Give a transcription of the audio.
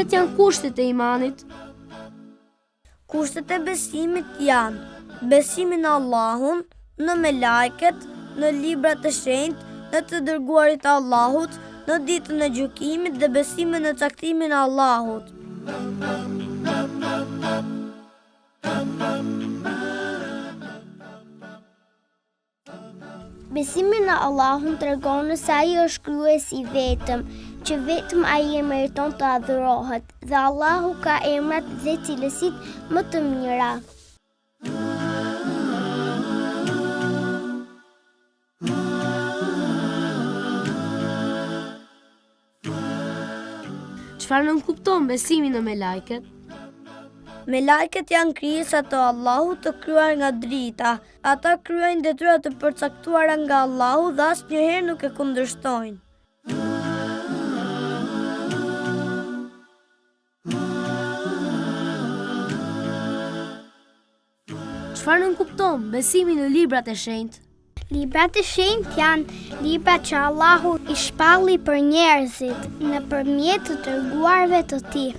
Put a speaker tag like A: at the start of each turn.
A: Cilat janë kushtet e imanit?
B: Kushtet e besimit janë besimi në Allahun, në melajket, në librat e shenjtë, në të dërguarit e Allahut, në ditën e gjykimit dhe besimi në caktimin e Allahut.
C: Besimi në Allahun tregon se ai është krijuesi i vetëm, që vetëm ai e meriton të adhurohet, dhe Allahu ka emrat dhe cilësitë më të mira.
A: Çfarë nënkupton besimi në melajket?
B: Melajket janë krijesa të Allahut të krijuar nga drita. Ata kryejnë detyra të përcaktuara nga Allahu dhe asnjëherë nuk e kundërshtojnë.
A: Çfarë nënkupton besimi në librat e shenjtë?
C: Librat e shenjtë janë libra që Allahu i shpalli për njerëzit nëpërmjet të dërguarve të tij.